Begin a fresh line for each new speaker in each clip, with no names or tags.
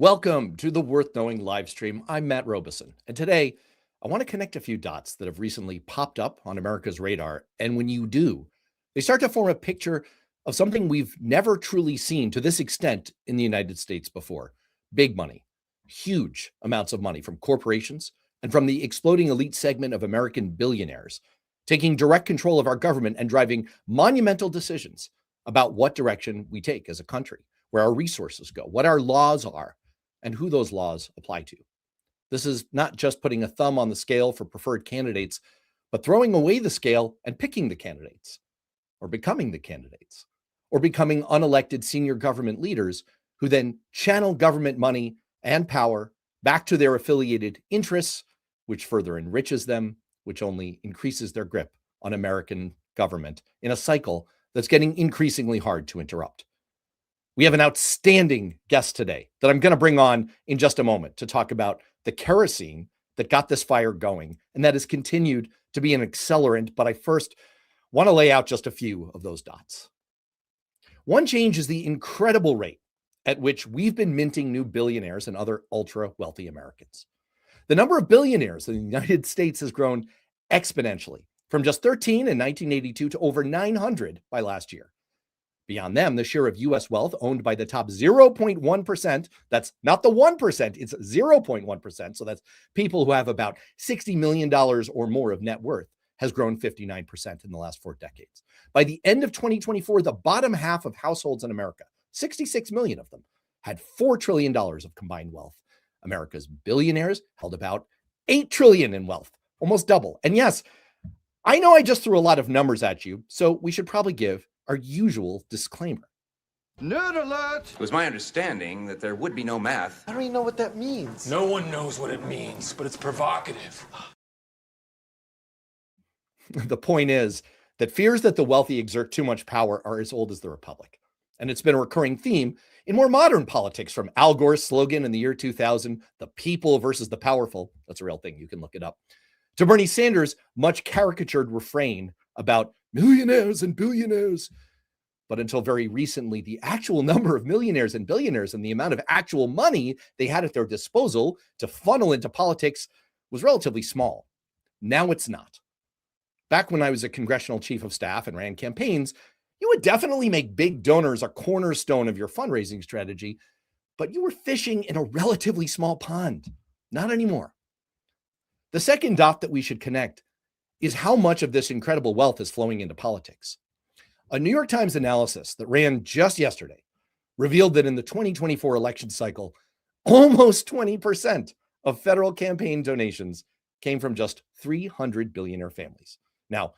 Welcome to the Worth Knowing live stream. I'm Matt Robison, and today I want to connect a few dots that have recently popped up on America's radar. And when you do, they start to form a picture of something we've never truly seen to this extent in the United States before. Big money, huge amounts of money from corporations and from the exploding elite segment of American billionaires, taking direct control of our government and driving monumental decisions about what direction we take as a country, where our resources go, what our laws are, and who those laws apply to. This is not just putting a thumb on the scale for preferred candidates, but throwing away the scale and picking the candidates, or becoming the candidates, or becoming unelected senior government leaders who then channel government money and power back to their affiliated interests, which further enriches them, which only increases their grip on American government in a cycle that's getting increasingly hard to interrupt. We have an outstanding guest today that I'm going to bring on in just a moment to talk about the kerosene that got this fire going, and that has continued to be an accelerant. But I first want to lay out just a few of those dots. One change is the incredible rate at which we've been minting new billionaires and other ultra wealthy Americans. The number of billionaires in the United States has grown exponentially from just 13 in 1982 to over 900 by last year. Beyond them, the share of U.S. wealth owned by the top 0.1%, that's not the 1%, it's 0.1%. So that's people who have about $60 million or more of net worth, has grown 59% in the last 4 decades. By the end of 2024, the bottom half of households in America, 66 million of them, had $4 trillion of combined wealth. America's billionaires held about $8 trillion in wealth, almost double. And yes, I know I just threw a lot of numbers at you, so we should probably give our usual disclaimer.
Nerd alert!
It was my understanding that there would be no math.
I don't even know what that means.
No one knows what it means, but it's provocative.
The point is that fears that the wealthy exert too much power are as old as the Republic. And it's been a recurring theme in more modern politics, from Al Gore's slogan in the year 2000, the people versus the powerful. That's a real thing. You can look it up. To Bernie Sanders' much caricatured refrain about millionaires and billionaires. But until very recently, the actual number of millionaires and billionaires and the amount of actual money they had at their disposal to funnel into politics was relatively small. Now it's not. Back when I was a congressional chief of staff and ran campaigns, you would definitely make big donors a cornerstone of your fundraising strategy, but you were fishing in a relatively small pond. Not anymore. The second dot that we should connect is how much of this incredible wealth is flowing into politics. A New York Times analysis that ran just yesterday revealed that in the 2024 election cycle, almost 20% of federal campaign donations came from just 300 billionaire families. Now,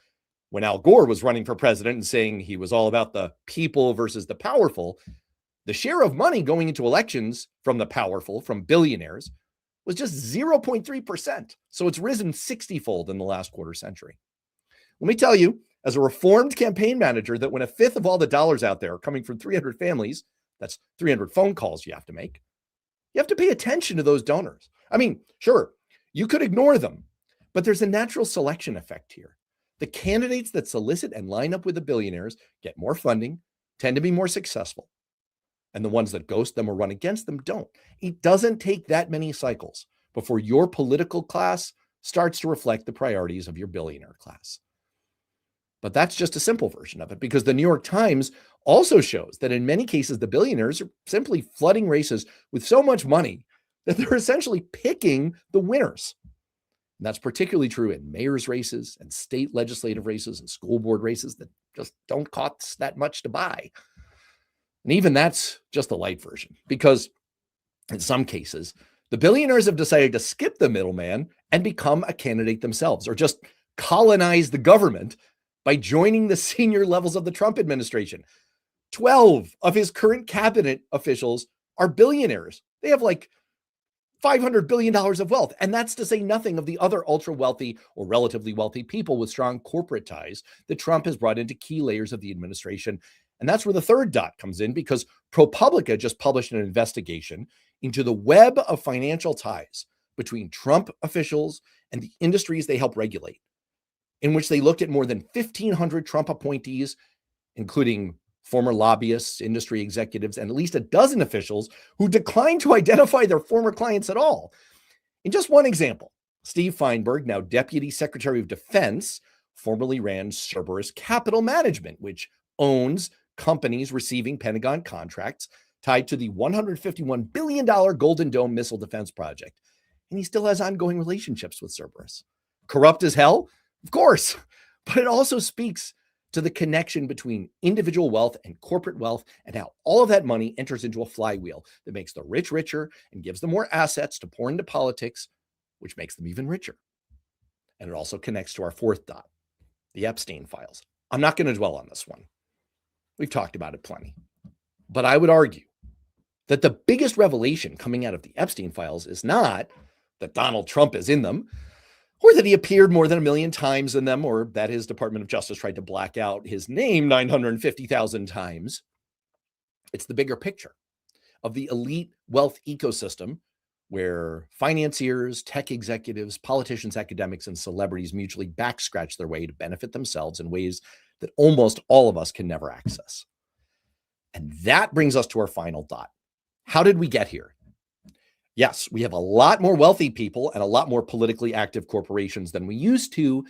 when Al Gore was running for president and saying he was all about the people versus the powerful, the share of money going into elections from the powerful, from billionaires, was just 0.3%. So it's risen 60-fold in the last quarter century. Let me tell you, as a reformed campaign manager, that when a fifth of all the dollars out there are coming from 300 families, that's 300 phone calls you have to make. You have to pay attention to those donors. I mean, sure, you could ignore them, but there's a natural selection effect here. The candidates that solicit and line up with the billionaires get more funding, tend to be more successful. And the ones that ghost them or run against them don't. It doesn't take that many cycles before your political class starts to reflect the priorities of your billionaire class. But that's just a simple version of it, because the New York Times also shows that in many cases, the billionaires are simply flooding races with so much money that they're essentially picking the winners. And that's particularly true in mayor's races and state legislative races and school board races that just don't cost that much to buy. And even that's just the light version, because in some cases, the billionaires have decided to skip the middleman and become a candidate themselves, or just colonize the government by joining the senior levels of the Trump administration. 12 of his current cabinet officials are billionaires. They have like $500 billion of wealth. And that's to say nothing of the other ultra wealthy or relatively wealthy people with strong corporate ties that Trump has brought into key layers of the administration. And that's where the third dot comes in, because ProPublica just published an investigation into the web of financial ties between Trump officials and the industries they help regulate, in which they looked at more than 1,500 Trump appointees, including former lobbyists, industry executives, and at least a dozen officials who declined to identify their former clients at all. In just one example, Steve Feinberg, now Deputy Secretary of Defense, formerly ran Cerberus Capital Management, which owns companies receiving Pentagon contracts tied to the $151 billion Golden Dome missile defense project. And he still has ongoing relationships with Cerberus. Corrupt as hell? Of course. But it also speaks to the connection between individual wealth and corporate wealth and how all of that money enters into a flywheel that makes the rich richer and gives them more assets to pour into politics, which makes them even richer. And it also connects to our fourth dot, the Epstein files. I'm not going to dwell on this one. We've talked about it plenty. But I would argue that the biggest revelation coming out of the Epstein files is not that Donald Trump is in them, or that he appeared more than 1 million times in them, or that his Department of Justice tried to black out his name 950,000 times. It's the bigger picture of the elite wealth ecosystem where financiers, tech executives, politicians, academics, and celebrities mutually backscratch their way to benefit themselves in ways that almost all of us can never access. And that brings us to our final dot. How did we get here? Yes, we have a lot more wealthy people and a lot more politically active corporations than we used to,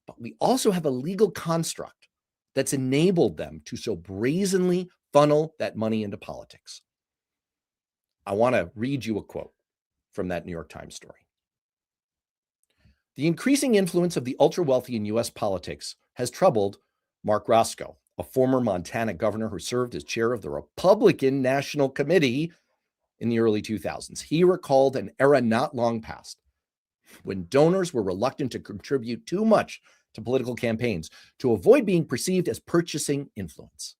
but we also have a legal construct that's enabled them to so brazenly funnel that money into politics. I want to read you a quote from that New York Times story. The increasing influence of the ultra-wealthy in U.S. politics has troubled Mark Roscoe, a former Montana governor who served as chair of the Republican National Committee in the early 2000s. He recalled an era not long past when donors were reluctant to contribute too much to political campaigns to avoid being perceived as purchasing influence.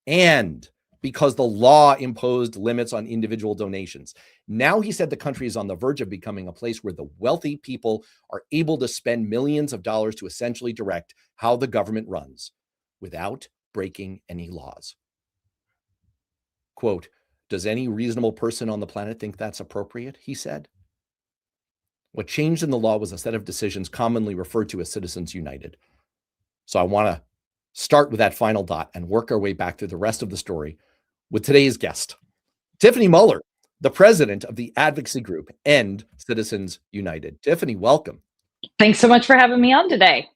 And because the law imposed limits on individual donations. Now he said the country is on the verge of becoming a place where the wealthy people are able to spend millions of dollars to essentially direct how the government runs without breaking any laws. Quote, does any reasonable person on the planet think that's appropriate? He said. What changed in the law was a set of decisions commonly referred to as Citizens United. So I want to start with that final dot and work our way back through the rest of the story with today's guest, Tiffany Muller, the president of the advocacy group End Citizens United. Tiffany, welcome.
Thanks so much for having me on today.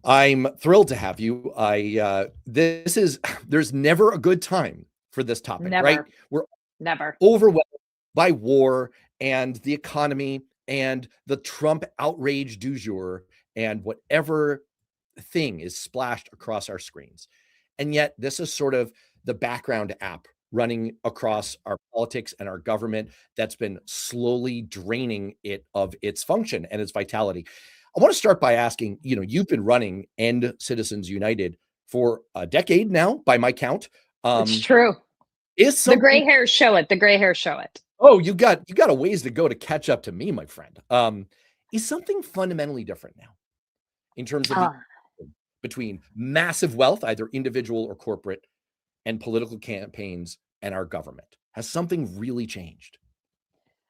I'm thrilled to have you. There's never a good time for this topic,
Never.
right? We're
Never.
overwhelmed by war and the economy and the Trump outrage du jour and whatever thing is splashed across our screens. And yet this is sort of the background app running across our politics and our government that's been slowly draining it of its function and its vitality. I want to start by asking, you've been running End Citizens United for a decade now, by my count.
It's true. The gray hairs show it. The gray hairs show it.
Oh, you got a ways to go to catch up to me, my friend. Is something fundamentally different now in terms of between massive wealth, either individual or corporate, and political campaigns and our government? Has something really changed?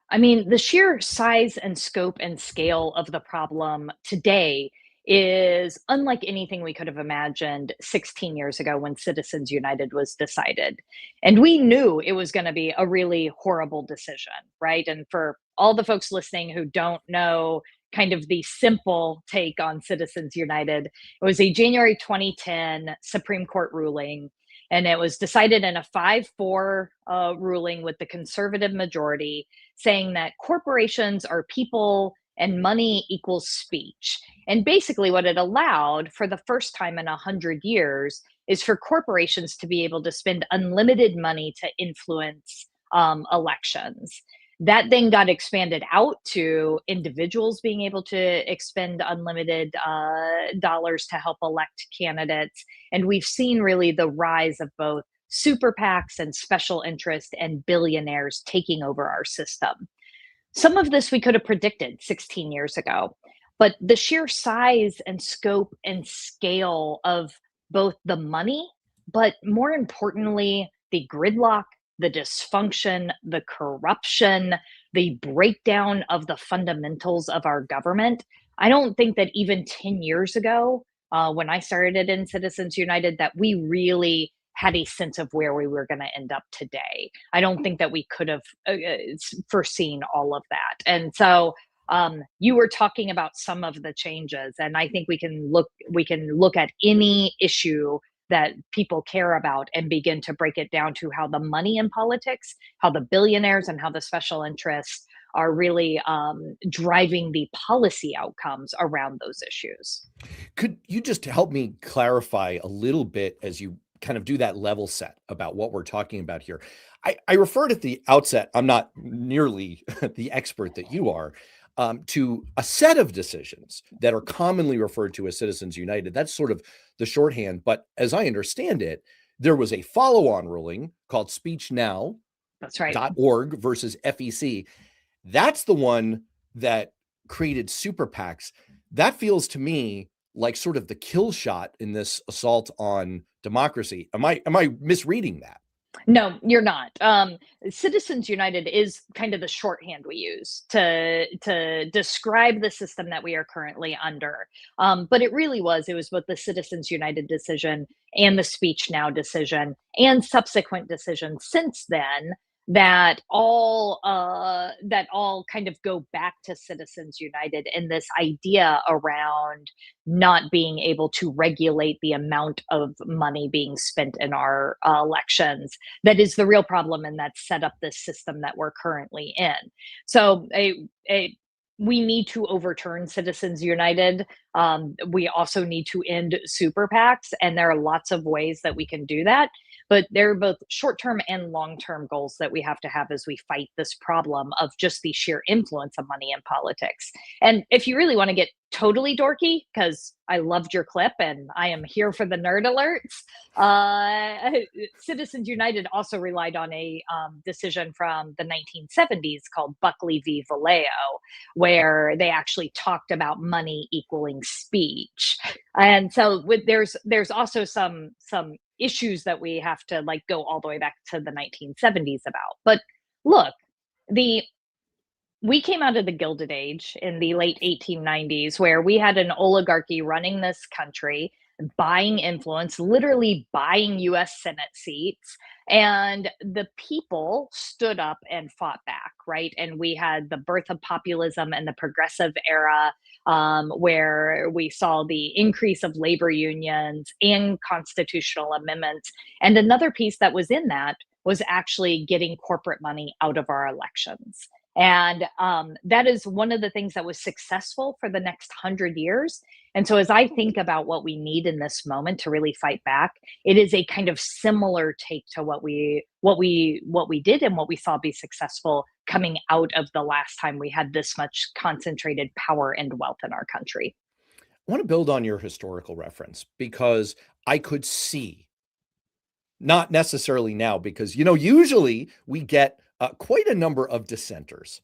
I mean, the sheer size and scope and scale of the problem today is unlike anything we could have imagined 16 years ago when Citizens United was decided. And we knew it was going to be a really horrible decision, right? And for all the folks listening who don't know kind of the simple take on Citizens United, it was a January 2010 Supreme Court ruling, and it was decided in a 5-4 ruling with the conservative majority, saying that corporations are people and money equals speech. And basically what it allowed for the first time in 100 years is for corporations to be able to spend unlimited money to influence elections. That then got expanded out to individuals being able to expend unlimited dollars to help elect candidates. And we've seen really the rise of both super PACs and special interest and billionaires taking over our system. Some of this we could have predicted 16 years ago, but the sheer size and scope and scale of both the money, but more importantly, the gridlock, the dysfunction, the corruption, the breakdown of the fundamentals of our government. I don't think that even 10 years ago, when I started in Citizens United, that we really had a sense of where we were going to end up today. I don't think that we could have foreseen all of that. And so you were talking about some of the changes, and I think we can look at any issue that people care about and begin to break it down to how the money in politics, how the billionaires and how the special interests are really driving the policy outcomes around those issues.
Could you just help me clarify a little bit as you kind of do that level set about what we're talking about here? I referred at the outset, I'm not nearly the expert that you are, to a set of decisions that are commonly referred to as Citizens United. That's sort of the shorthand. But as I understand it, there was a follow-on ruling called SpeechNow.org
That's right.
versus FEC. That's the one that created super PACs. That feels to me like sort of the kill shot in this assault on democracy. Am I misreading that?
No, you're not. Citizens United is kind of the shorthand we use to describe the system that we are currently under. But it was both the Citizens United decision and the Speech Now decision and subsequent decisions since then that all kind of go back to Citizens United and this idea around not being able to regulate the amount of money being spent in our elections. That is the real problem, and that set up this system that we're currently in. So we need to overturn Citizens United. We also need to end super PACs, and there are lots of ways that we can do that. But there are both short-term and long-term goals that we have to have as we fight this problem of just the sheer influence of money in politics. And if you really want to get totally dorky, because I loved your clip and I am here for the nerd alerts, Citizens United also relied on a decision from the 1970s called Buckley v. Valeo, where they actually talked about money equaling speech. And so there's also some issues that we have to like go all the way back to the 1970s about. But look, we came out of the Gilded Age in the late 1890s, where we had an oligarchy running this country, buying influence, literally buying US Senate seats. And the people stood up and fought back, right? And we had the birth of populism and the progressive era, where we saw the increase of labor unions and constitutional amendments. And another piece that was in that was actually getting corporate money out of our elections. And that is one of the things that was successful for the next 100 years. And so as I think about what we need in this moment to really fight back, it is a kind of similar take to what we did and what we saw be successful coming out of the last time we had this much concentrated power and wealth in our country.
I want to build on your historical reference because I could see, not necessarily now, because, usually we get quite a number of dissenters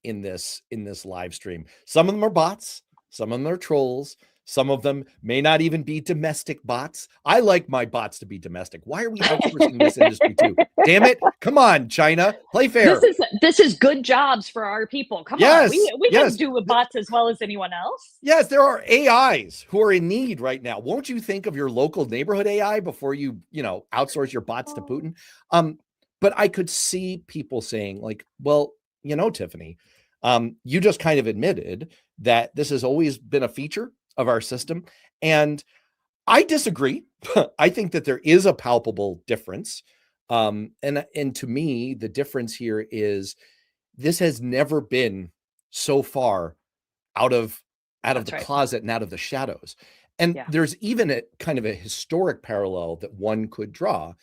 in this live stream. Some of them are bots, some of them are trolls, some of them may not even be domestic bots. I like my bots to be domestic. Why are we outsourcing this industry too? Damn it. Come on, China. Play fair.
This is good jobs for our people. Come on. We can do with bots as well as anyone else.
Yes, there are AIs who are in need right now. Won't you think of your local neighborhood AI before you outsource your bots to Putin? But I could see people saying like, well, Tiffany, you just kind of admitted that this has always been a feature of our system. And I disagree. I think that there is a palpable difference. And to me, the difference here is this has never been so far out of the
right.
closet and out of the shadows. And there's even a kind of a historic parallel that one could draw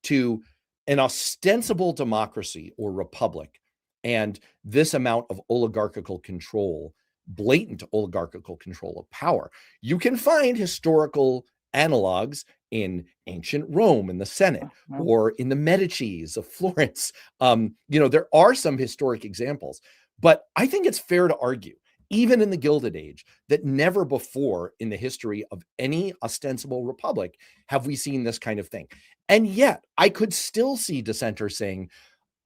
to an ostensible democracy or republic and this amount of oligarchical control, blatant oligarchical control of power. You can find historical analogs in ancient Rome in the Senate or in the Medicis of Florence. There are some historic examples, but I think it's fair to argue, even in the Gilded Age, that never before in the history of any ostensible republic have we seen this kind of thing. And yet I could still see dissenters saying,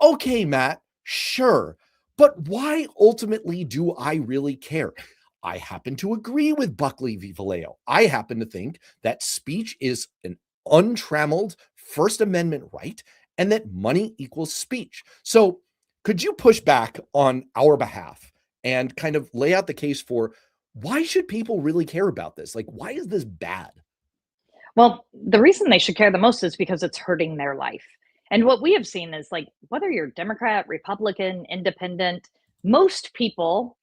okay, Matt, sure, but why ultimately do I really care? I happen to agree with Buckley v. Valeo. I happen to think that speech is an untrammeled First Amendment right and that money equals speech. So could you push back on our behalf and kind of lay out the case for why should people really care about this? Like, why is this bad?
Well, the reason they should care the most is because it's hurting their life. And what we have seen is like whether you're Democrat, Republican, independent, most people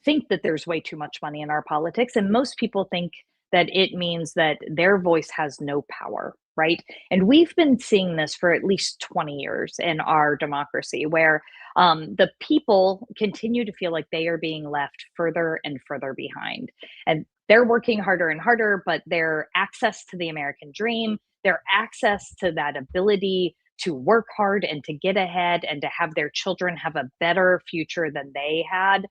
think that there's way too much money in our politics. And most people think that it means that their voice has no power, right? And we've been seeing this for at least 20 years in our democracy, where the people continue to feel like they are being left further and further behind. And they're working harder and harder, but their access to the American dream, their access to that ability to work hard and to get ahead and to have their children have a better future than they had,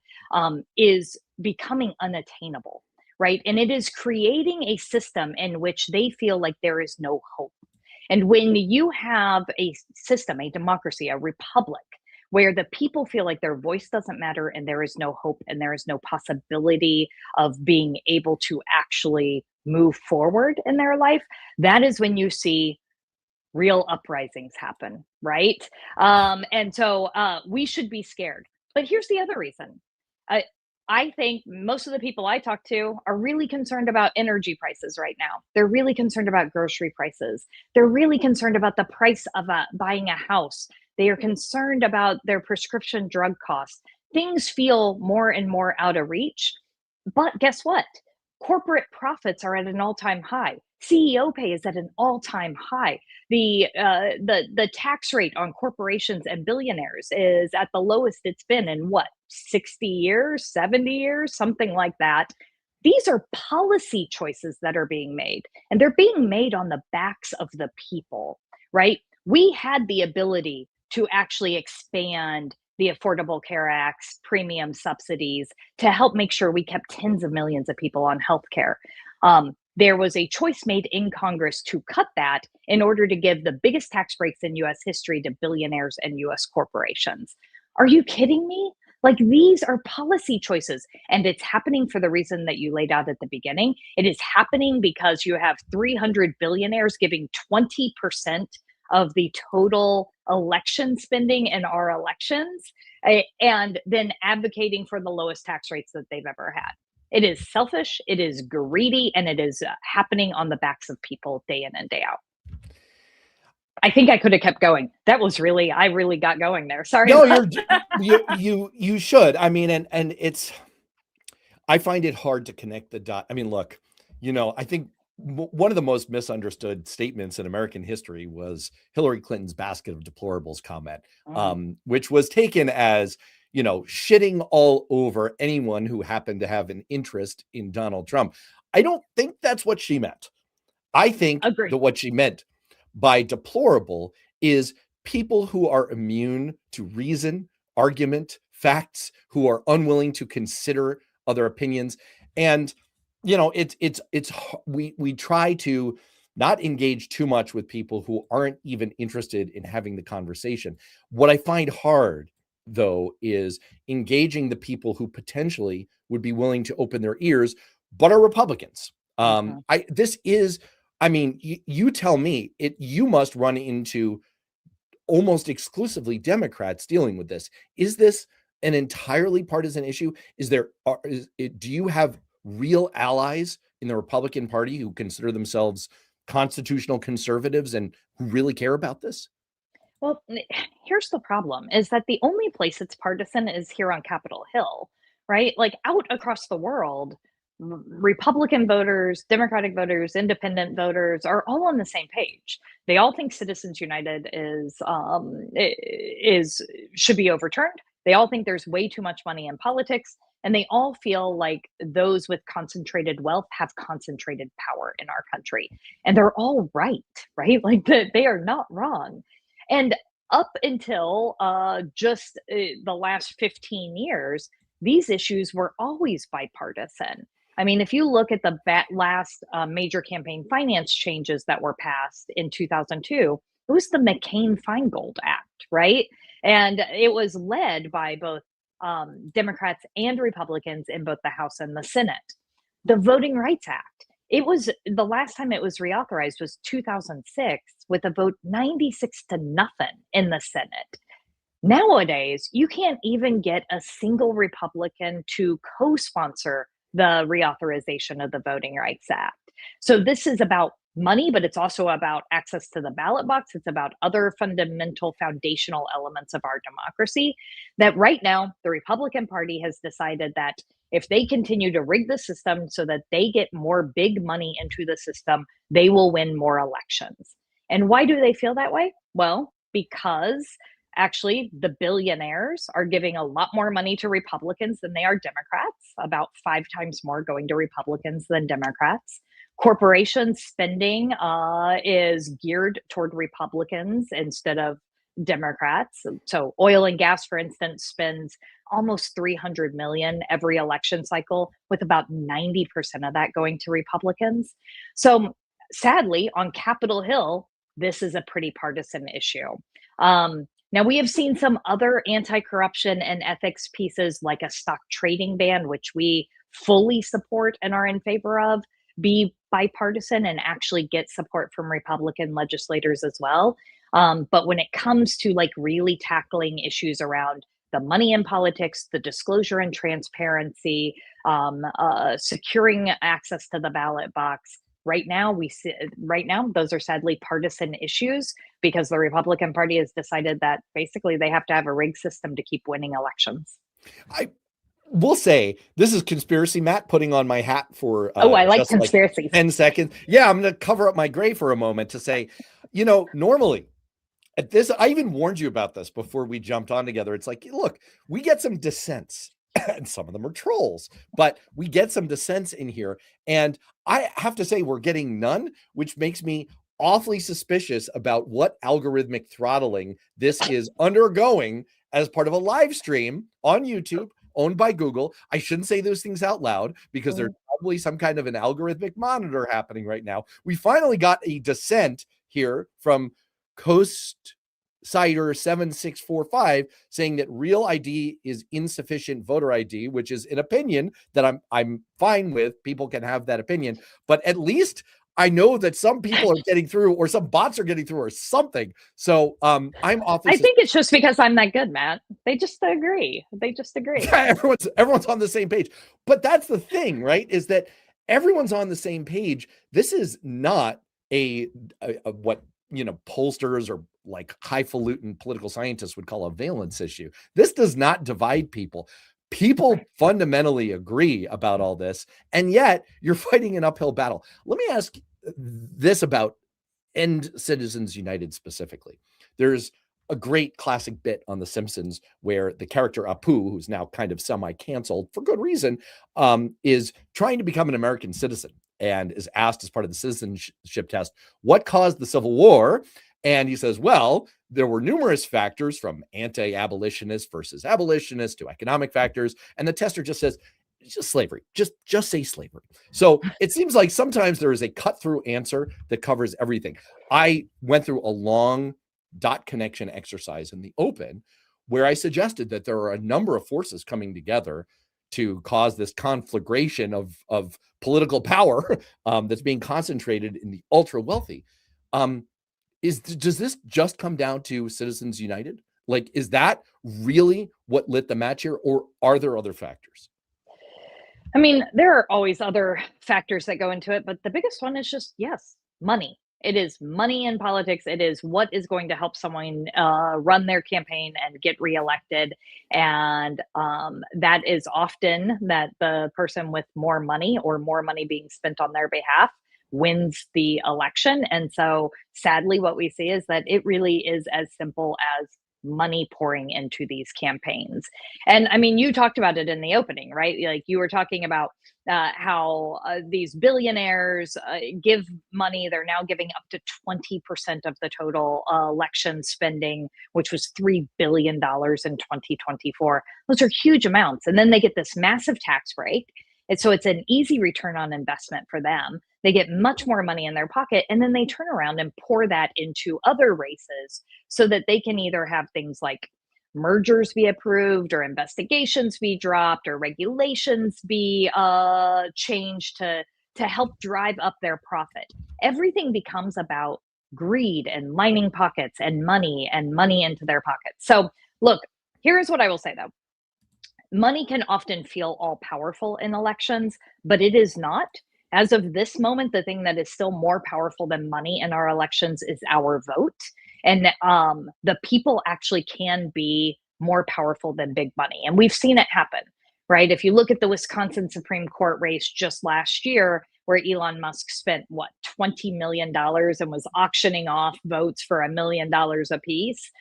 is becoming unattainable, right? And it is creating a system in which they feel like there is no hope. And when you have a system, a democracy, a republic, where the people feel like their voice doesn't matter and there is no hope and there is no possibility of being able to actually move forward in their life, that is when you see real uprisings happen, right? And so we should be scared. But here's the other reason. I think most of the people I talk to are really concerned about energy prices right now. They're really concerned about grocery prices. They're really concerned about the price of buying a house. They are concerned about their prescription drug costs. Things feel more and more out of reach. But guess what? Corporate profits are at an all-time high. CEO pay is at an all-time high. The tax rate on corporations and billionaires is at the lowest it's been in what, 60 years, 70 years, something like that. These are policy choices that are being made, and they're being made on the backs of the people, right? We had the ability to actually expand the Affordable Care Act's premium subsidies to help make sure we kept tens of millions of people on healthcare. There was a choice made in Congress to cut that in order to give the biggest tax breaks in US history to billionaires and US corporations. Are you kidding me? Like, these are policy choices, and it's happening for the reason that you laid out at the beginning. It is happening because you have 300 billionaires giving 20% of the total election spending in our elections, and then advocating for the lowest tax rates that they've ever had. It is selfish, it is greedy, and it is happening on the backs of people day in and day out. I think I could have kept going. That was really, I really got going there. Sorry.
No, you should. I mean, and it's, I find it hard to connect the dot. I mean, look, I think one of the most misunderstood statements in American history was Hillary Clinton's basket of deplorables comment, which was taken as, shitting all over anyone who happened to have an interest in Donald Trump. I don't think that's what she meant. I think that what she meant by deplorable is people who are immune to reason, argument, facts, who are unwilling to consider other opinions. And we try to not engage too much with people who aren't even interested in having the conversation. What I find hard, though, is engaging the people who potentially would be willing to open their ears, but are Republicans. You tell me, you must run into almost exclusively Democrats dealing with this. Is this an entirely partisan issue? Do you have real allies in the Republican Party who consider themselves constitutional conservatives and who really care about this?
Well, here's the problem is that the only place it's partisan is here on Capitol Hill, right? Like, out across the world, Republican voters, Democratic voters, independent voters are all on the same page. They all think Citizens United should be overturned. They all think there's way too much money in politics, and they all feel like those with concentrated wealth have concentrated power in our country. And they're all right? Like, they are not wrong. And up until just the last 15 years, these issues were always bipartisan. I mean, if you look at the last major campaign finance changes that were passed in 2002, it was the McCain-Feingold Act, right? And it was led by both Democrats and Republicans in both the House and the Senate. The Voting Rights Act It was the last time it was reauthorized was 2006 with a vote 96 to nothing in the Senate. Nowadays, you can't even get a single Republican to co-sponsor the reauthorization of the Voting Rights Act. So this is about money, but it's also about access to the ballot box. It's about other fundamental foundational elements of our democracy that right now the Republican Party has decided that if they continue to rig the system so that they get more big money into the system, they will win more elections. And why do they feel that way? Well, because actually the billionaires are giving a lot more money to Republicans than they are Democrats, about 5 times more going to Republicans than Democrats. Corporation spending is geared toward Republicans instead of Democrats. So oil and gas, for instance, spends almost 300 million every election cycle, with about 90% of that going to Republicans. So sadly, on Capitol Hill, this is a pretty partisan issue. Now, we have seen some other anti-corruption and ethics pieces, like a stock trading ban, which we fully support and are in favor of, be bipartisan and actually get support from Republican legislators as well. But when it comes to like really tackling issues around the money in politics, the disclosure and transparency, securing access to the ballot box, right now those are sadly partisan issues because the Republican Party has decided that basically they have to have a rigged system to keep winning elections.
I will say this is conspiracy Matt putting on my hat for
I like conspiracies.
Like 10 seconds. Yeah, I'm going to cover up my gray for a moment to say, normally at this, I even warned you about this before we jumped on together. It's like, look, we get some dissents and some of them are trolls, but we get some dissents in here. And I have to say we're getting none, which makes me awfully suspicious about what algorithmic throttling this is undergoing as part of a live stream on YouTube owned by Google. I shouldn't say those things out loud because there's probably some kind of an algorithmic monitor happening right now. We finally got a dissent here from Coast Cider 7645 saying that real ID is insufficient voter ID, which is an opinion that I'm fine with. People can have that opinion, but at least I know that some people are getting through, or some bots are getting through, or something. So I'm awfully.
I think it's just because I'm that good, Matt. They just agree.
Yeah, everyone's on the same page. But that's the thing, right? Is that everyone's on the same page. This is not a what pollsters or like highfalutin political scientists would call a valence issue. This does not divide people. People fundamentally agree about all this, and yet you're fighting an uphill battle. Let me ask this about End Citizens United specifically. There's a great classic bit on The Simpsons where the character Apu, who's now kind of semi-canceled for good reason, is trying to become an American citizen and is asked as part of the citizenship test, what caused the Civil War? And he says, well, there were numerous factors from anti-abolitionist versus abolitionist to economic factors. And the tester just says, just slavery, just say slavery. So it seems like sometimes there is a cut through answer that covers everything. I went through a long dot connection exercise in the open where I suggested that there are a number of forces coming together to cause this conflagration of political power that's being concentrated in the ultra wealthy. Does this just come down to Citizens United? Like, is that really what lit the match here, or are there other factors?
I mean, there are always other factors that go into it, but the biggest one is just, yes, money. It is money in politics. It is what is going to help someone run their campaign and get reelected. And that is often that the person with more money or more money being spent on their behalf wins the election. And so sadly, what we see is that it really is as simple as money pouring into these campaigns. And I mean, you talked about it in the opening, right? Like you were talking about how these billionaires give money. They're now giving up to 20% of the total election spending, which was $3 billion in 2024. Those are huge amounts. And then they get this massive tax break. And so it's an easy return on investment for them. They get much more money in their pocket, and then they turn around and pour that into other races so that they can either have things like mergers be approved or investigations be dropped or regulations be changed to to help drive up their profit. Everything becomes about greed and lining pockets and money into their pockets. So, look, here's what I will say though. Money can often feel all powerful in elections, but it is not. As of this moment, the thing that is still more powerful than money in our elections is our vote. And the people actually can be more powerful than big money. And we've seen it happen, right? If you look at the Wisconsin Supreme Court race just last year, where Elon Musk spent what, $20 million and was auctioning off votes for $1 million a piece.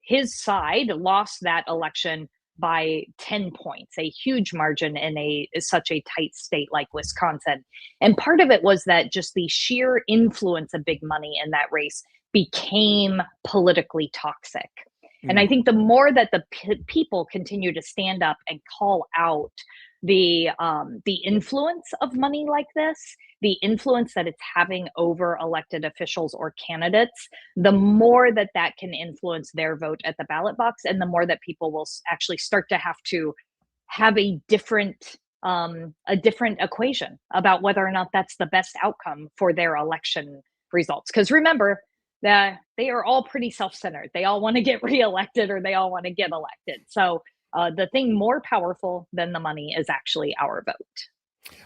His side lost that election by 10 points, a huge margin in such a tight state like Wisconsin. And part of it was that just the sheer influence of big money in that race became politically toxic. And I think the more that the people continue to stand up and call out the influence of money like this, the influence that it's having over elected officials or candidates, the more that that can influence their vote at the ballot box, and the more that people will actually start to have a different equation about whether or not that's the best outcome for their election results. Because remember, that they are all pretty self-centered. They all want to get reelected or they all want to get elected. So the thing more powerful than the money is actually our vote.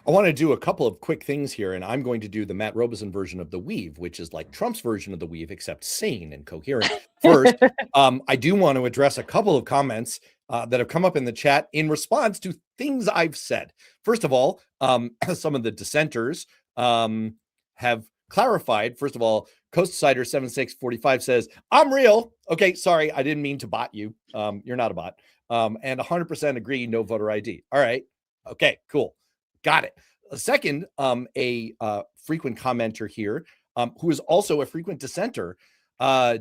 I want to do a couple of quick things here, and I'm going to do the Matt Robison version of the weave, which is like Trump's version of the weave, except sane and coherent. First, I do want to address a couple of comments that have come up in the chat in response to things I've said. First of all, some of the dissenters have clarified. First of all, Coastsider 7645 says, I'm real. Okay, sorry, I didn't mean to bot you. You're not a bot. And 100% agree, no voter ID. All right. Okay, cool. Got it. Second, a frequent commenter here, who is also a frequent dissenter,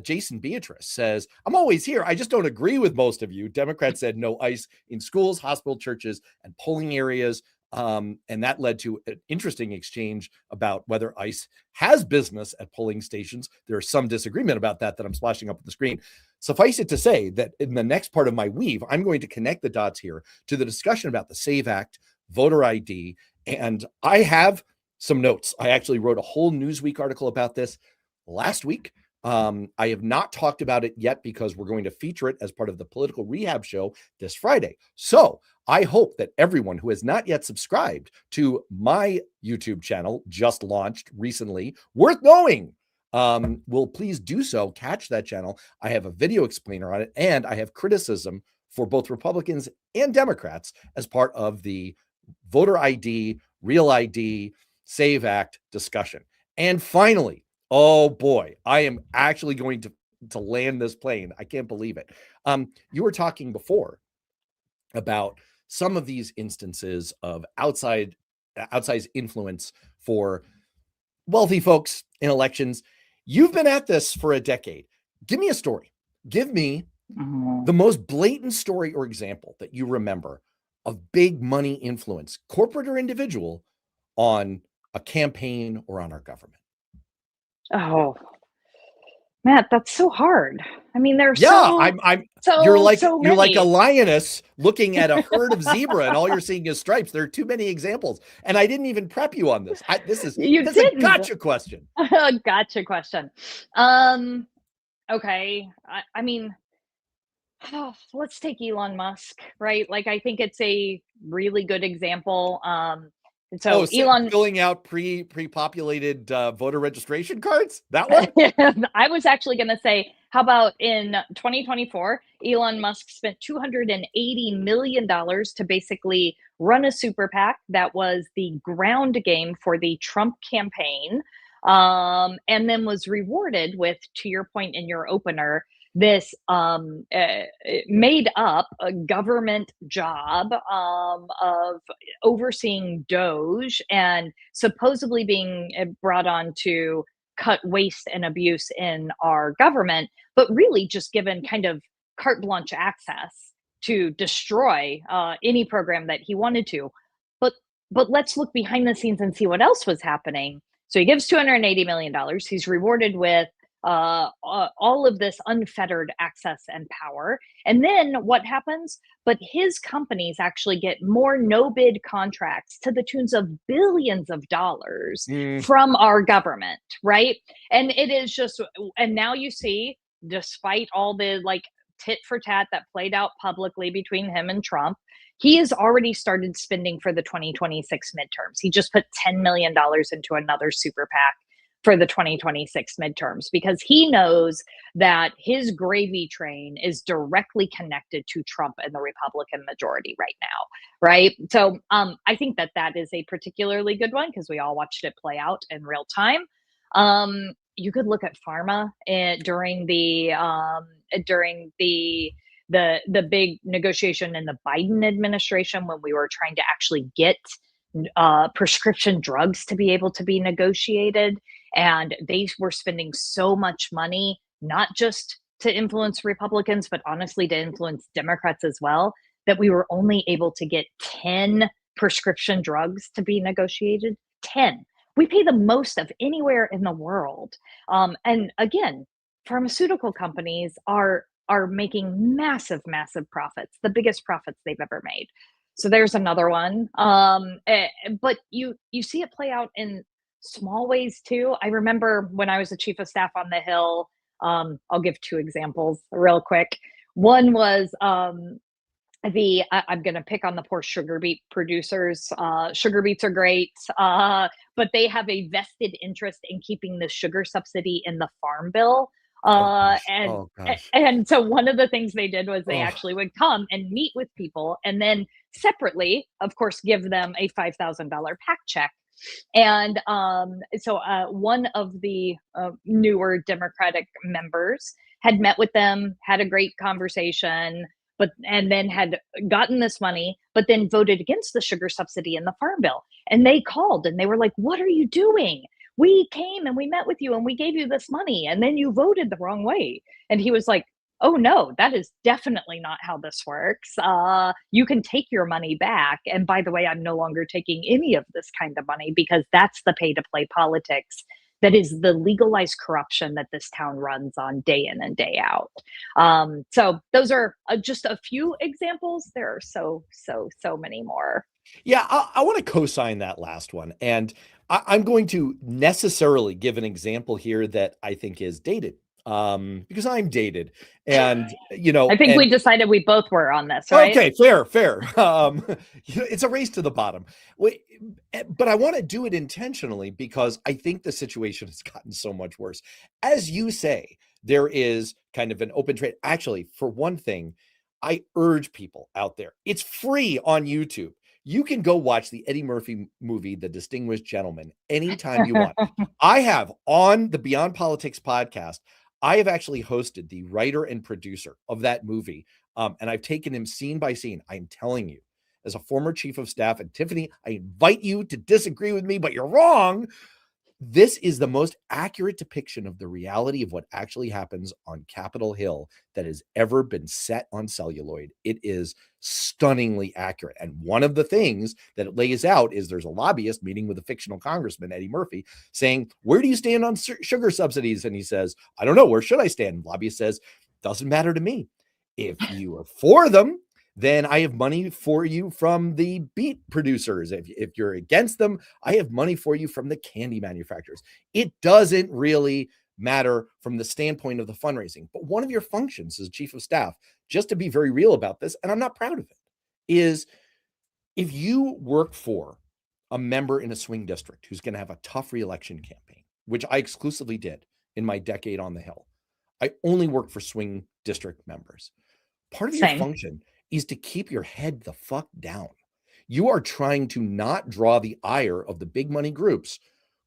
Jason Beatrice says, I'm always here. I just don't agree with most of you. Democrats said no ICE in schools, hospital, churches, and polling areas. And that led to an interesting exchange about whether ICE has business at polling stations. There's some disagreement about that I'm splashing up on the screen. Suffice it to say that in the next part of my weave, I'm going to connect the dots here to the discussion about the SAVE Act, voter ID, and I have some notes. I actually wrote a whole Newsweek article about this last week. I have not talked about it yet because we're going to feature it as part of the Political Rehab Show this Friday. So I hope that everyone who has not yet subscribed to my YouTube channel, just launched recently, worth knowing, will please do so. Catch that channel. I have a video explainer on it, and I have criticism for both Republicans and Democrats as part of the voter ID, real ID, SAVE Act discussion. And finally, oh boy, I am actually going to land this plane. I can't believe it. You were talking before about some of these instances of outsized influence for wealthy folks in elections. You've been at this for a decade. Give me a story. Give me the most blatant story or example that you remember of big money influence, corporate or individual, on a campaign or on our government.
Oh, Matt, that's so hard. I mean, there's
you're like a lioness looking at a herd of zebra, and all you're seeing is stripes. There are too many examples, and I didn't even prep you on this. This is a gotcha question.
Gotcha question. Okay. I mean, let's take Elon Musk, right? Like, I think it's a really good example. So Elon
filling out pre-populated voter registration cards. That one.
I was actually going to say, how about in 2024, Elon Musk spent $280 million to basically run a super PAC that was the ground game for the Trump campaign, and then was rewarded with, to your point in your opener, this made up a government job of overseeing Doge and supposedly being brought on to cut waste and abuse in our government, but really just given kind of carte blanche access to destroy any program that he wanted to. But let's look behind the scenes and see what else was happening. So he gives $280 million. He's rewarded with all of this unfettered access and power. And then what happens? But his companies actually get more no bid contracts to the tunes of billions of dollars from our government, right? And it is just, and now you see, despite all the like tit for tat that played out publicly between him and Trump, he has already started spending for the 2026 midterms. He just put $10 million into another super PAC for the 2026 midterms because he knows that his gravy train is directly connected to Trump and the Republican majority right now, right? So I think that that is a particularly good one because we all watched it play out in real time. You could look at pharma during the big negotiation in the Biden administration when we were trying to actually get prescription drugs to be able to be negotiated. And they were spending so much money, not just to influence Republicans, but honestly to influence Democrats as well, that we were only able to get 10 prescription drugs to be negotiated. 10. We pay the most of anywhere in the world. And again, pharmaceutical companies are making massive, massive profits, the biggest profits they've ever made. So there's another one. But you see it play out in small ways too. I remember when I was the chief of staff on the Hill, I'll give two examples real quick. One was I'm going to pick on the poor sugar beet producers. Sugar beets are great, but they have a vested interest in keeping the sugar subsidy in the farm bill. And so one of the things they did was they actually would come and meet with people and then separately, of course, give them a $5,000 PAC check. And so one of the newer Democratic members had met with them, had a great conversation, and then had gotten this money, but then voted against the sugar subsidy in the farm bill. And they called and they were like, "What are you doing? We came and we met with you and we gave you this money and then you voted the wrong way." And he was like, "Oh no, that is definitely not how this works. You can take your money back. And by the way, I'm no longer taking any of this kind of money because that's the pay to play politics. That is the legalized corruption that this town runs on day in and day out." So those are just a few examples. There are so many more.
Yeah, I want to co-sign that last one. And I'm going to necessarily give an example here that I think is dated. Because I'm dated and,
I think we decided we both were on this, right?
Okay, fair. It's a race to the bottom. But I want to do it intentionally because I think the situation has gotten so much worse. As you say, there is kind of an open trade. Actually, for one thing, I urge people out there, it's free on YouTube. You can go watch the Eddie Murphy movie, The Distinguished Gentleman, anytime you want. I have on the Beyond Politics podcast, I have actually hosted the writer and producer of that movie. And I've taken him scene by scene. I'm telling you, as a former chief of staff, and Tiffany, I invite you to disagree with me, but you're wrong. This is the most accurate depiction of the reality of what actually happens on Capitol Hill that has ever been set on celluloid. It is stunningly accurate. And one of the things that it lays out is there's a lobbyist meeting with a fictional congressman, Eddie Murphy, saying, "Where do you stand on sugar subsidies?" And he says, "I don't know. Where should I stand?" And the lobbyist says, "Doesn't matter to me. If you are for them, then I have money for you from the beet producers. If you're against them, I have money for you from the candy manufacturers." It doesn't really matter from the standpoint of the fundraising. But one of your functions as chief of staff, just to be very real about this, and I'm not proud of it, is if you work for a member in a swing district who's going to have a tough reelection campaign, which I exclusively did in my decade on the Hill, I only worked for swing district members. Part of your function is to keep your head the fuck down. You are trying to not draw the ire of the big money groups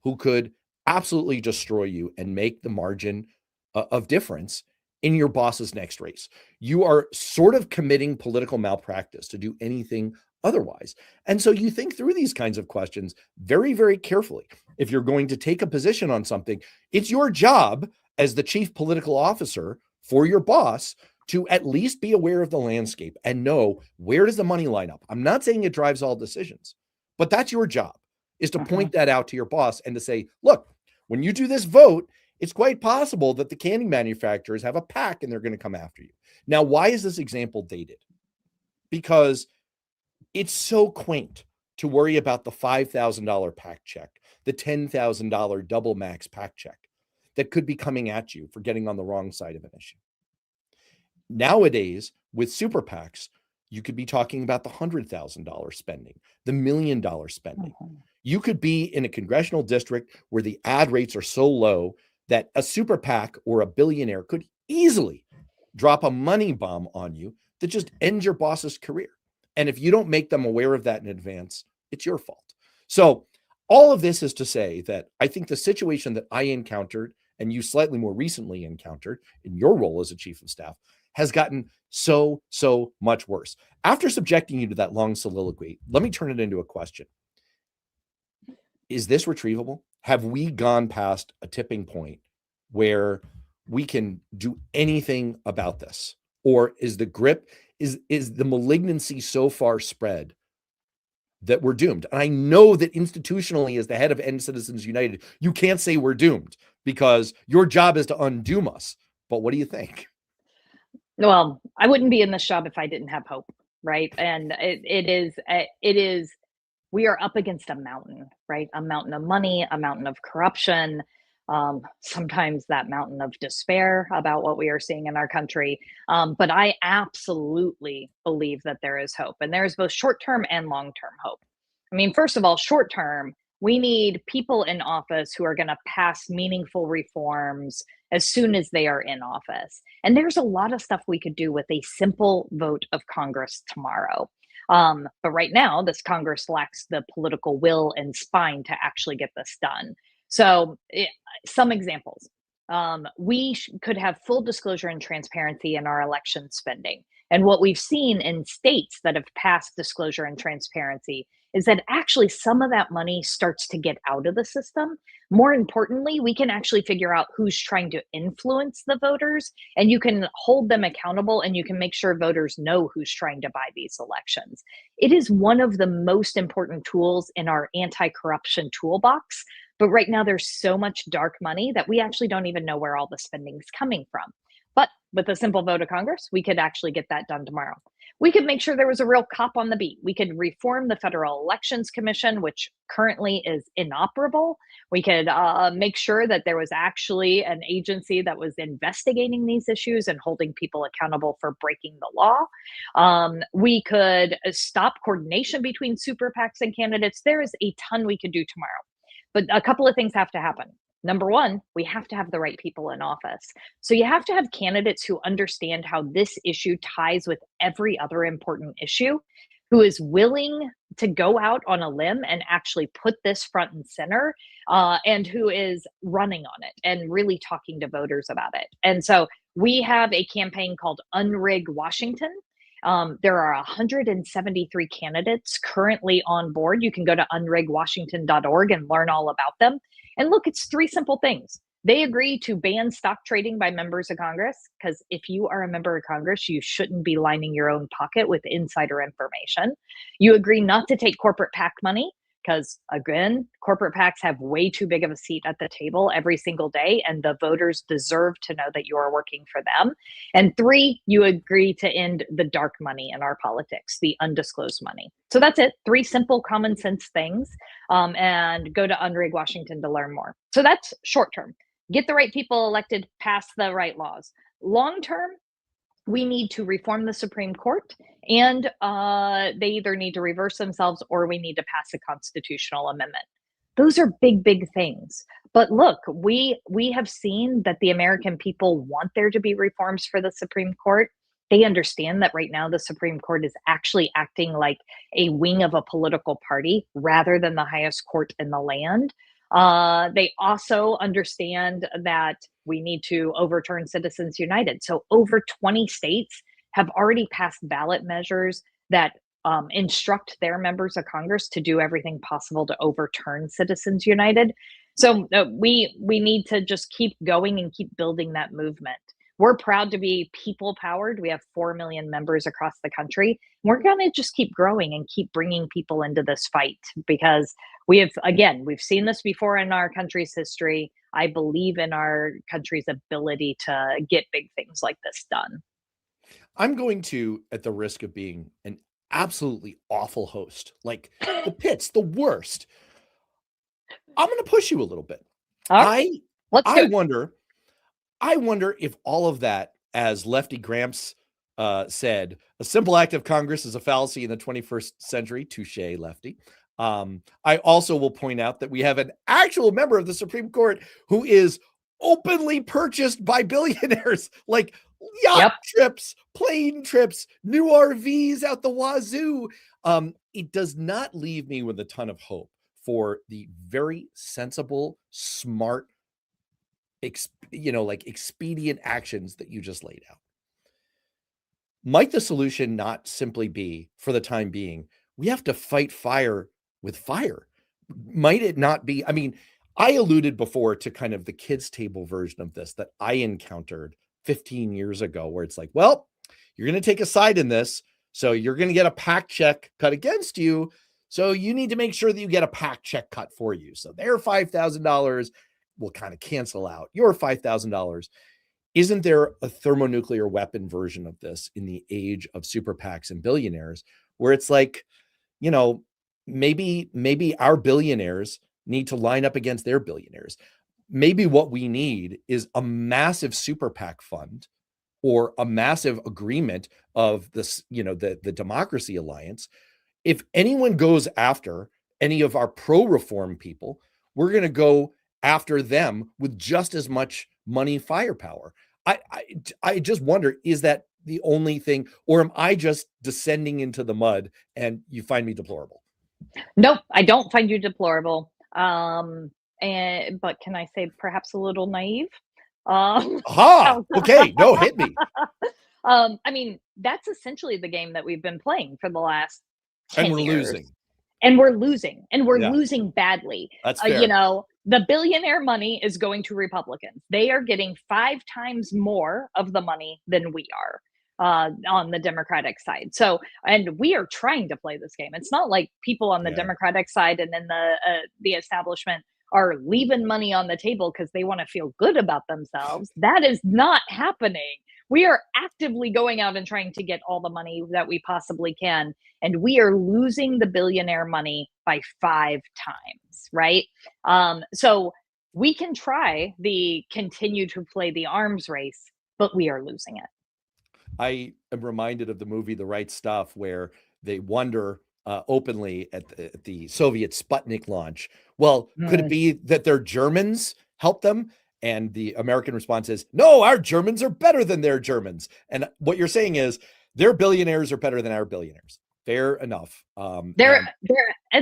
who could absolutely destroy you and make the margin of difference in your boss's next race. You are sort of committing political malpractice to do anything otherwise. And so you think through these kinds of questions very, very carefully. If you're going to take a position on something, it's your job as the chief political officer for your boss to at least be aware of the landscape and know where does the money line up. I'm not saying it drives all decisions, but that's your job, is to point that out to your boss and to say, look, when you do this vote, it's quite possible that the candy manufacturers have a pack and they're going to come after you. Now, why is this example dated? Because it's so quaint to worry about the $5,000 PAC check, the $10,000 double max PAC check that could be coming at you for getting on the wrong side of an issue. Nowadays, with super PACs, you could be talking about the $100,000 spending, the $1 million spending. You could be in a congressional district where the ad rates are so low that a super PAC or a billionaire could easily drop a money bomb on you that just ends your boss's career. And if you don't make them aware of that in advance, it's your fault. So all of this is to say that I think the situation that I encountered and you slightly more recently encountered in your role as a chief of staff has gotten so much worse. After subjecting you to that long soliloquy, let me turn it into a question. Is this retrievable? Have we gone past a tipping point where we can do anything about this? Or is the grip, is the malignancy so far spread that we're doomed? And I know that institutionally, as the head of End Citizens United, you can't say we're doomed because your job is to undoom us. But what do you think?
Well, I wouldn't be in this job if I didn't have hope, right? And it is, we are up against a mountain, right? A mountain of money, a mountain of corruption, sometimes that mountain of despair about what we are seeing in our country. But I absolutely believe that there is hope, and there is both short-term and long-term hope. I mean, first of all, short-term, we need people in office who are going to pass meaningful reforms as soon as they are in office. And there's a lot of stuff we could do with a simple vote of Congress tomorrow. But right now, this Congress lacks the political will and spine to actually get this done. So some examples. We could have full disclosure and transparency in our election spending. And what we've seen in states that have passed disclosure and transparency is that actually some of that money starts to get out of the system. More importantly, we can actually figure out who's trying to influence the voters, and you can hold them accountable, and you can make sure voters know who's trying to buy these elections. It is one of the most important tools in our anti-corruption toolbox. But right now there's so much dark money that we actually don't even know where all the spending is coming from. But with a simple vote of Congress, we could actually get that done tomorrow. We could make sure there was a real cop on the beat. We could reform the Federal Elections Commission, which currently is inoperable. We could make sure that there was actually an agency that was investigating these issues and holding people accountable for breaking the law. We could stop coordination between super PACs and candidates. There is a ton we could do tomorrow. But a couple of things have to happen. Number one, we have to have the right people in office. So you have to have candidates who understand how this issue ties with every other important issue, who is willing to go out on a limb and actually put this front and center, and who is running on it and really talking to voters about it. And so we have a campaign called Unrig Washington. There are 173 candidates currently on board. You can go to unrigwashington.org and learn all about them. And look, it's three simple things. They agree to ban stock trading by members of Congress, because if you are a member of Congress, you shouldn't be lining your own pocket with insider information. You agree not to take corporate PAC money, because again, corporate PACs have way too big of a seat at the table every single day, and the voters deserve to know that you are working for them. And three, you agree to end the dark money in our politics, the undisclosed money. So that's it. Three simple common sense things. And go to Unrig Washington to learn more. So that's short term. Get the right people elected, pass the right laws. Long term, we need to reform the Supreme Court, and they either need to reverse themselves or we need to pass a constitutional amendment. Those are big, big things. But look, we have seen that the American people want there to be reforms for the Supreme Court. They understand that right now the Supreme Court is actually acting like a wing of a political party rather than the highest court in the land. They also understand that we need to overturn Citizens United. So over 20 states have already passed ballot measures that instruct their members of Congress to do everything possible to overturn Citizens United. So we need to just keep going and keep building that movement. We're proud to be people powered. We have 4 million members across the country. We're going to just keep growing and keep bringing people into this fight, because we've seen this before in our country's history. I believe in our country's ability to get big things like this done.
I'm going to, at the risk of being an absolutely awful host, like the pits, the worst, I'm going to push you a little bit.
All right, let's do
I
it.
wonder if all of that, as Lefty Gramps said, a simple act of Congress is a fallacy in the 21st century. Touche, Lefty. I also will point out that we have an actual member of the Supreme Court who is openly purchased by billionaires, like yacht trips, plane trips, new RVs out the wazoo. It does not leave me with a ton of hope for the very sensible, smart, expedient actions that you just laid out. Might the solution not simply be, for the time being, we have to fight fire with fire? Might it not be? I mean, I alluded before to kind of the kids' table version of this that I encountered 15 years ago, where it's like, well, you're going to take a side in this, so you're going to get a PAC check cut against you, so you need to make sure that you get a PAC check cut for you. So their $5,000 will kind of cancel out your $5,000. Isn't there a thermonuclear weapon version of this in the age of super PACs and billionaires, where it's like, maybe our billionaires need to line up against their billionaires? Maybe what we need is a massive super PAC fund or a massive agreement of this, the Democracy Alliance. If anyone goes after any of our pro-reform people, we're going to go after them with just as much money firepower. I just wonder, is that the only thing, or am I just descending into the mud and you find me deplorable?
Nope, I don't find you deplorable. But can I say perhaps a little naive?
Aha! Okay, no, hit me.
I mean, that's essentially the game that we've been playing for the last 10
And we're
years.
losing.
And we're losing, and we're
Yeah.
losing badly.
That's fair.
The billionaire money is going to Republicans. They are getting 5 times more of the money than we are on the Democratic side. So, and we are trying to play this game. It's not like people on the
Yeah.
Democratic side and then the establishment are leaving money on the table because they want to feel good about themselves. That is not happening. We are actively going out and trying to get all the money that we possibly can. And we are losing the billionaire money by 5 times, right? So we can try continue to play the arms race, but we are losing it.
I am reminded of the movie The Right Stuff, where they wonder openly at the Soviet Sputnik launch, well, could it be that their Germans helped them? And the American response is, no, our Germans are better than their Germans. And what you're saying is their billionaires are better than our billionaires. Fair enough.
And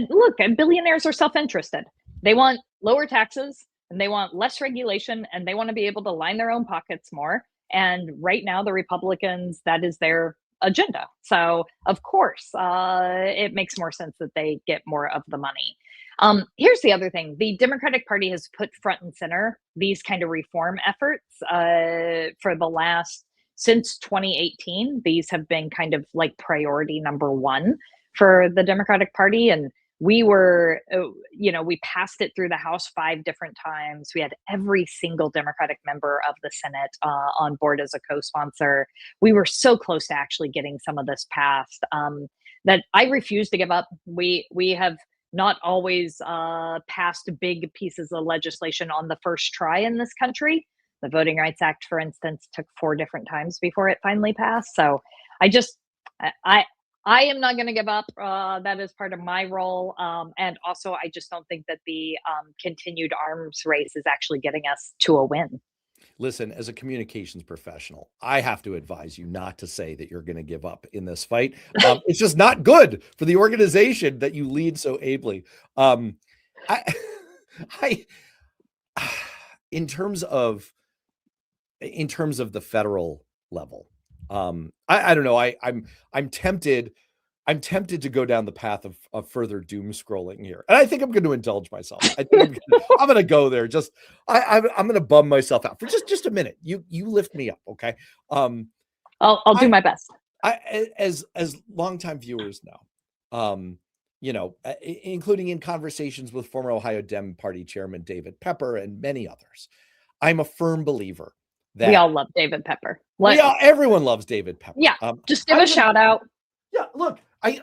look, and billionaires are self-interested. They want lower taxes and they want less regulation and they want to be able to line their own pockets more. And right now, the Republicans, that is their agenda. So, of course, it makes more sense that they get more of the money. Here's the other thing. The Democratic Party has put front and center these kind of reform efforts for the last, since 2018. These have been kind of like priority number 1 for the Democratic Party. And we were, we passed it through the House 5 different times. We had every single Democratic member of the Senate on board as a co-sponsor. We were so close to actually getting some of this passed that I refuse to give up. We have not always passed big pieces of legislation on the first try in this country. The Voting Rights Act, for instance, took 4 different times before it finally passed. So I am not going to give up. That is part of my role. And also, I just don't think that the continued arms race is actually getting us to a win.
Listen, as a communications professional, I have to advise you not to say that you're going to give up in this fight. It's just not good for the organization that you lead so ably. In terms of the federal level, I don't know. I'm tempted to go down the path of further doom scrolling here, and I think I'm going to indulge myself. I think I'm going to go there. I'm going to bum myself out for just a minute. You lift me up, okay?
I'll do my best.
As longtime viewers know, including in conversations with former Ohio Dem Party Chairman David Pepper and many others. I'm a firm believer that
we all love David Pepper.
Everyone loves David Pepper.
Yeah, just give a shout out.
Yeah, look, I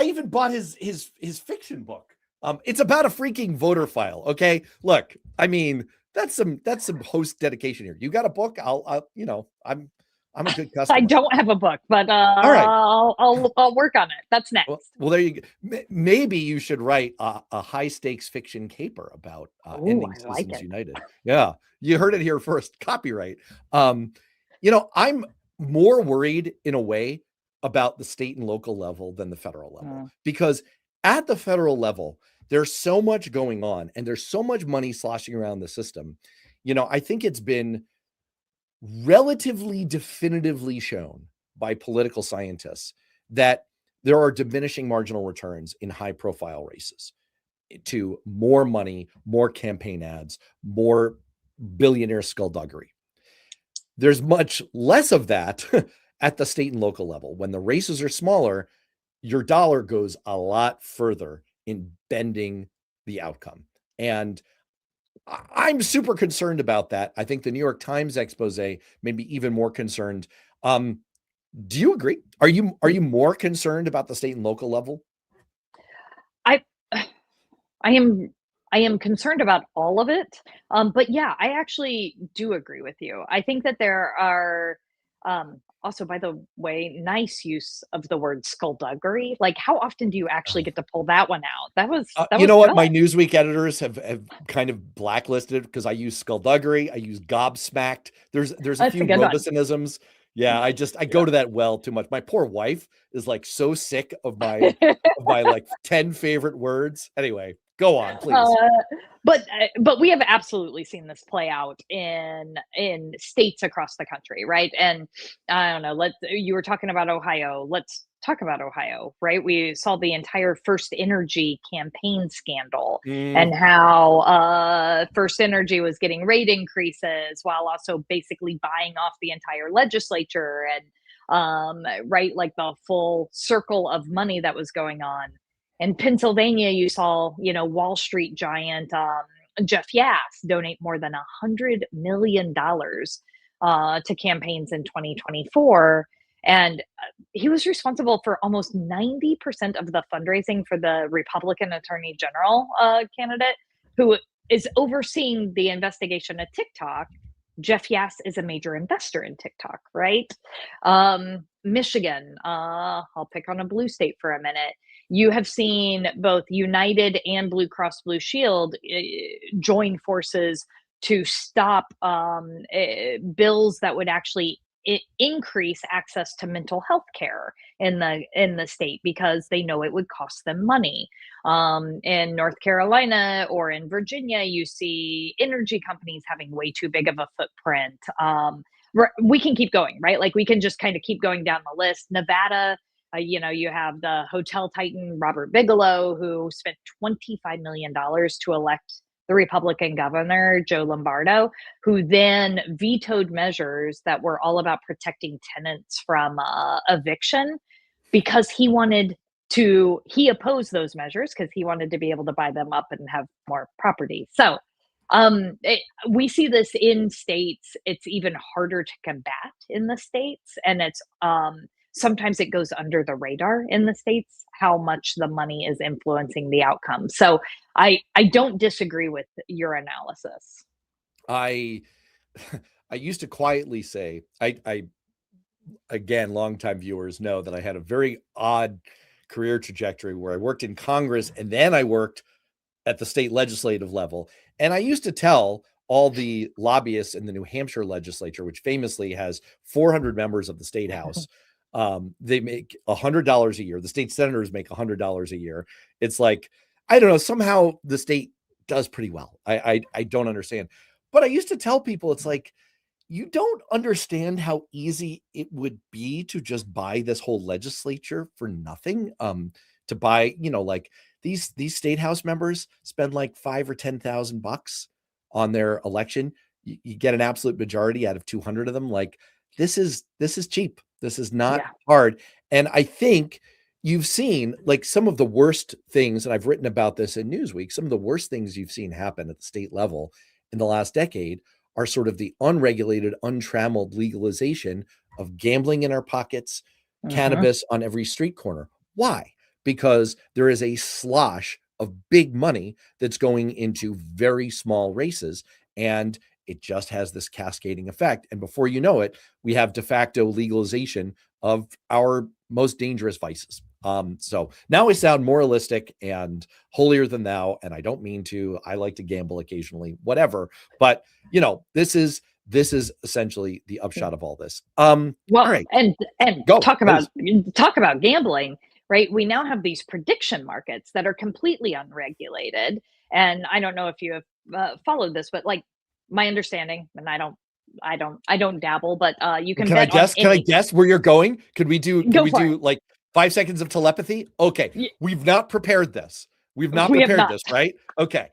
even bought his fiction book. It's about a freaking voter file. Okay, look, I mean, that's some host dedication here. You got a book? I'm a good customer.
I don't have a book, but
all right,
I'll work on it. That's next.
Well, there you go. Maybe you should write a high stakes fiction caper about ending Citizens United. Yeah, you heard it here first. Copyright. I'm more worried in a way about the state and local level than the federal level, because at the federal level, there's so much going on and there's so much money sloshing around the system. I think it's been relatively definitively shown by political scientists that there are diminishing marginal returns in high profile races to more money, more campaign ads, more billionaire skullduggery. There's much less of that at the state and local level. When the races are smaller, your dollar goes a lot further in bending the outcome. And I'm super concerned about that. I think the New York Times expose made me even more concerned. Do you agree? Are you more concerned about the state and local level?
I am concerned about all of it. But yeah, I actually do agree with you. I think that there are also, by the way, nice use of the word skullduggery. Like, how often do you actually get to pull that one out? That was
what? My Newsweek editors have kind of blacklisted because I use skullduggery. I use gobsmacked. There's a few Robisonisms. Yeah, I go to that well too much. My poor wife is like so sick of my like 10 favorite words. Anyway, go on, please.
But we have absolutely seen this play out in states across the country, right? And I don't know, you were talking about Ohio. Let's talk about Ohio, right? We saw the entire First Energy campaign scandal and how First Energy was getting rate increases while also basically buying off the entire legislature and right, like the full circle of money that was going on. In Pennsylvania, you saw, Wall Street giant Jeff Yass donate more than $100 million to campaigns in 2024. And he was responsible for almost 90% of the fundraising for the Republican Attorney General candidate, who is overseeing the investigation of TikTok. Jeff Yass is a major investor in TikTok, right? Michigan, I'll pick on a blue state for a minute. You have seen both United and Blue Cross Blue Shield join forces to stop bills that would actually increase access to mental health care in the state, because they know it would cost them money. In North Carolina or in Virginia, you see energy companies having way too big of a footprint. We can keep going, right? Like, we can just kind of keep going down the list. Nevada, you have the hotel titan Robert Bigelow, who spent $25 million to elect the Republican governor, Joe Lombardo, who then vetoed measures that were all about protecting tenants from eviction, because he opposed those measures because he wanted to be able to buy them up and have more property. So we see this in states. It's even harder to combat in the states. And it's sometimes it goes under the radar in the states how much the money is influencing the outcome. So I don't disagree with your analysis.
I used to quietly say, I again, longtime viewers know that I had a very odd career trajectory where I worked in Congress and then I worked at the state legislative level. And I used to tell all the lobbyists in the New Hampshire legislature, which famously has 400 members of the state house, they make $100 a year. The state senators make $100 a year. It's like, I don't know, somehow the state does pretty well. I don't understand. But I used to tell people, it's like, you don't understand how easy it would be to just buy this whole legislature for nothing. To buy, like these state house members spend like $5,000 or $10,000 on their election. You get an absolute majority out of 200 of them. Like, this is cheap. This is not hard. And I think you've seen like some of the worst things, and I've written about this in Newsweek, some of the worst things you've seen happen at the state level in the last decade are sort of the unregulated, untrammeled legalization of gambling in our pockets, cannabis on every street corner. Why? Because there is a slosh of big money that's going into very small races, and it just has this cascading effect. And before you know it, we have de facto legalization of our most dangerous vices. So now I sound moralistic and holier than thou, and I don't mean to. I like to gamble occasionally, whatever. But this is essentially the upshot of all this.
Well,
all right,
and
go,
talk about gambling, right? We now have these prediction markets that are completely unregulated, and I don't know if you have followed this, but like my understanding, and I don't dabble, but you can
Can I
bet on
guess? Can I
any.
guess where you're going? Could we do
Go for it.
like 5 seconds of telepathy? Okay.
Y-
We've not prepared this. We've not
We have
prepared
not.
this, right? Okay.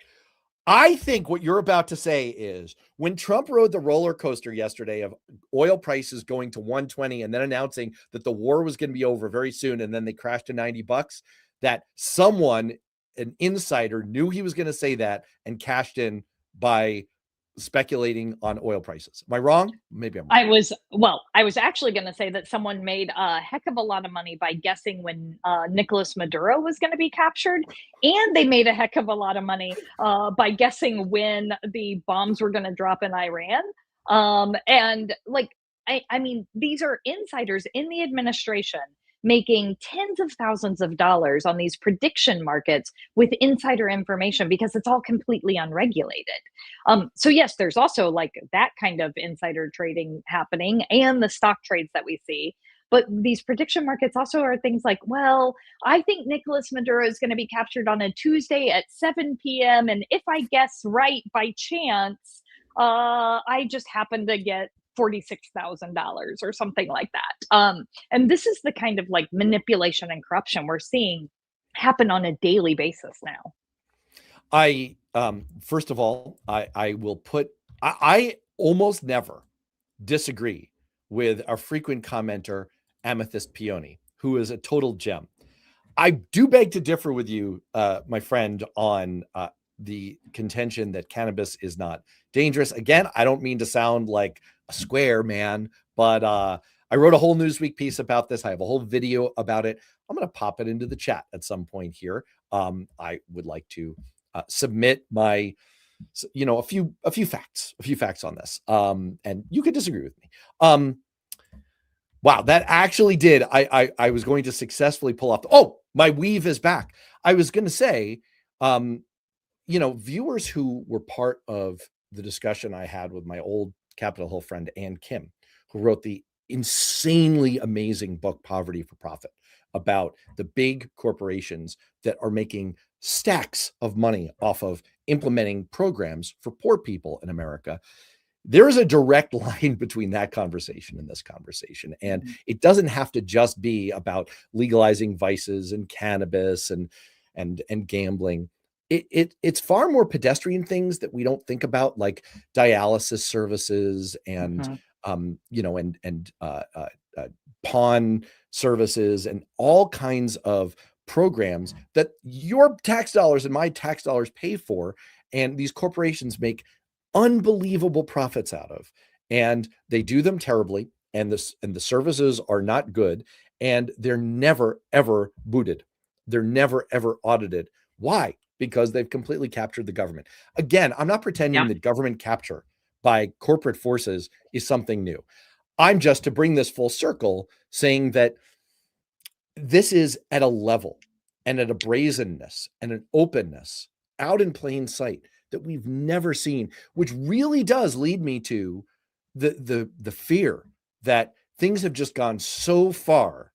I think what you're about to say is when Trump rode the roller coaster yesterday of oil prices going to 120 and then announcing that the war was going to be over very soon, and then they crashed to $90, that someone, an insider, knew he was going to say that and cashed in by speculating on oil prices. Am I wrong? Maybe I'm wrong.
I was actually going to say that someone made a heck of a lot of money by guessing when Nicolas Maduro was going to be captured, and they made a heck of a lot of money by guessing when the bombs were going to drop in Iran. And like, I mean, these are insiders in the administration making tens of thousands of dollars on these prediction markets with insider information because it's all completely unregulated. So yes, there's also like that kind of insider trading happening and the stock trades that we see. But these prediction markets also are things like, well, I think Nicolas Maduro is going to be captured on a Tuesday at 7 p.m. And if I guess right by chance, I just happen to get $46,000 or something like that. And this is the kind of like manipulation and corruption we're seeing happen on a daily basis now.
I first of all, I will put I almost never disagree with our frequent commenter Amethyst Peony, who is a total gem. I do beg to differ with you, my friend, on the contention that cannabis is not dangerous. Again, I don't mean to sound like a square man, but I wrote a whole Newsweek piece about this. I have a whole video about it. I'm going to pop it into the chat at some point here. I would like to submit my, a few facts on this. And you could disagree with me. Wow, that actually did. I was going to successfully pull off. My weave is back. I was going to say, viewers who were part of the discussion I had with my old Capitol Hill friend, Ann Kim, who wrote the insanely amazing book, Poverty for Profit, about the big corporations that are making stacks of money off of implementing programs for poor people in America. There is a direct line between that conversation and this conversation. And it doesn't have to just be about legalizing vices and cannabis and gambling. It's far more pedestrian things that we don't think about, like dialysis services and pawn services and all kinds of programs that your tax dollars and my tax dollars pay for, and these corporations make unbelievable profits out of, and they do them terribly, and the services are not good, and they're never ever booted, they're never ever audited. Why? Because they've completely captured the government. Again, I'm not pretending that government capture by corporate forces is something new. I'm just, to bring this full circle, saying that this is at a level and at a brazenness and an openness out in plain sight that we've never seen, which really does lead me to the fear that things have just gone so far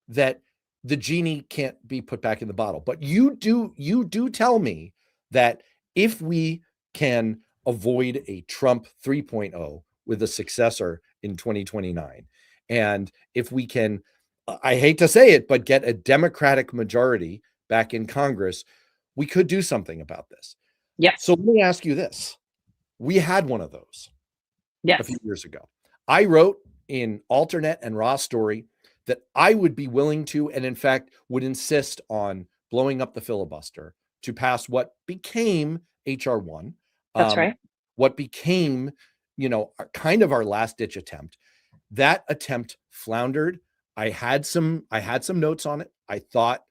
that the genie can't be put back in the bottle. But you do tell me that if we can avoid a Trump 3.0 with a successor in 2029, and if we can, I hate to say it, but get a Democratic majority back in Congress, we could do something about this.
Yes.
So let me ask you this. We had one of those a
Yes.
few years ago. I wrote in Alternate and Raw Story that I would be willing to, and in fact would insist on blowing up the filibuster to pass what became HR 1,
That's right.
what became, kind of our last ditch attempt. That attempt floundered. I had some notes on it. I thought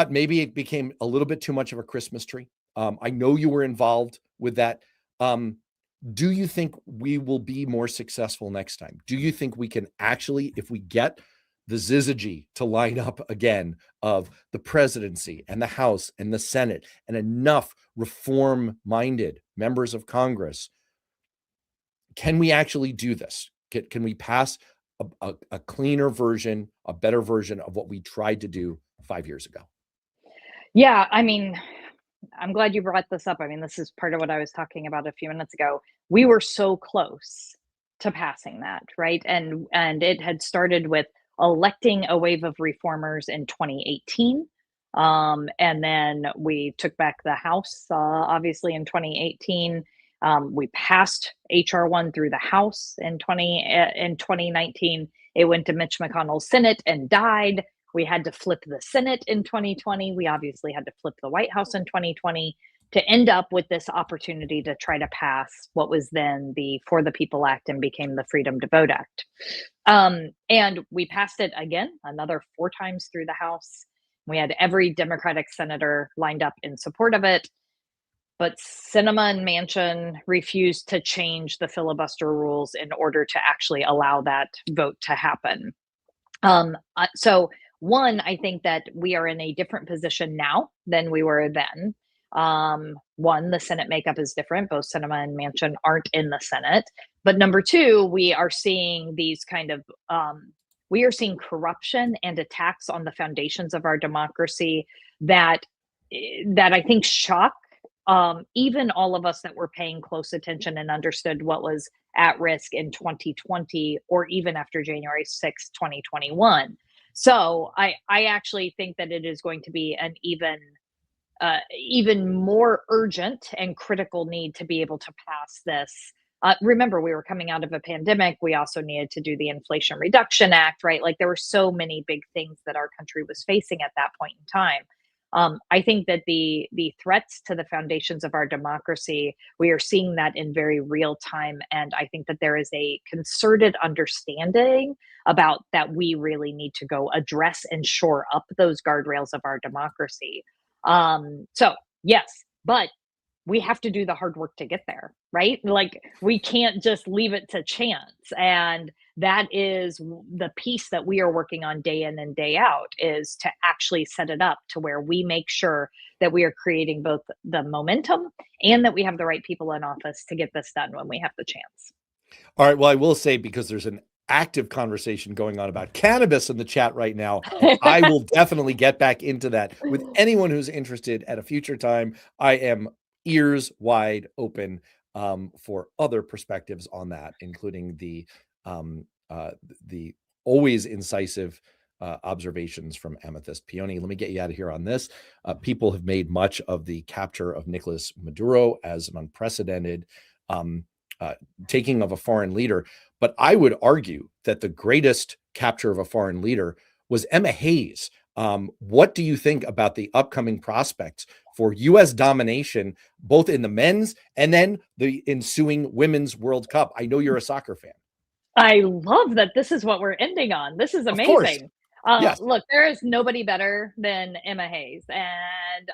maybe it became a little bit too much of a Christmas tree. I know you were involved with that. Do you think we will be more successful next time? Do you think we can actually, if we get the syzygy to line up again of the presidency and the House and the Senate and enough reform-minded members of Congress, can we actually do this? Can we pass a cleaner version, a better version of what we tried to do 5 years ago?
Yeah, I mean, I'm glad you brought this up. I mean, this is part of what I was talking about a few minutes ago. We were so close to passing that, right? And it had started with electing a wave of reformers in 2018. And then we took back the House, obviously in 2018. We passed HR 1 through the House in 2019. It went to Mitch McConnell's Senate and died. We had to flip the Senate in 2020. We obviously had to flip the White House in 2020 to end up with this opportunity to try to pass what was then the For the People Act and became the Freedom to Vote Act. And we passed it again, another 4 times through the House. We had every Democratic senator lined up in support of it. But Sinema and Manchin refused to change the filibuster rules in order to actually allow that vote to happen. So one, I think that we are in a different position now than we were then. One, the Senate makeup is different. Both Sinema and Manchin aren't in the Senate. But number two, we are seeing these kind of we are seeing corruption and attacks on the foundations of our democracy that I think shock even all of us that were paying close attention and understood what was at risk in 2020 or even after January 6, 2021. So I actually think that it is going to be an even more urgent and critical need to be able to pass this. Remember, we were coming out of a pandemic. We also needed to do the Inflation Reduction Act, right? Like there were so many big things that our country was facing at that point in time. I think that the threats to the foundations of our democracy, we are seeing that in very real time. And I think that there is a concerted understanding about that we really need to go address and shore up those guardrails of our democracy. So yes, but we have to do the hard work to get there, right? Like we can't just leave it to chance. And that is the piece that we are working on day in and day out, is to actually set it up to where we make sure that we are creating both the momentum and that we have the right people in office to get this done when we have the chance.
All right. Well, I will say, because there's an active conversation going on about cannabis in the chat right now, I will definitely get back into that with anyone who's interested at a future time. I am ears wide open for other perspectives on that, including the always incisive observations from Amethyst Peony. Let me get you out of here on this. People have made much of the capture of Nicolas Maduro as an unprecedented taking of a foreign leader. But I would argue that the greatest capture of a foreign leader was Emma Hayes. What do you think about the upcoming prospects for U.S. domination, both in the men's and then the ensuing Women's World Cup? I know you're a soccer fan.
I love that this is what we're ending on. This is amazing.
Yes.
Look, there is nobody better than Emma Hayes, and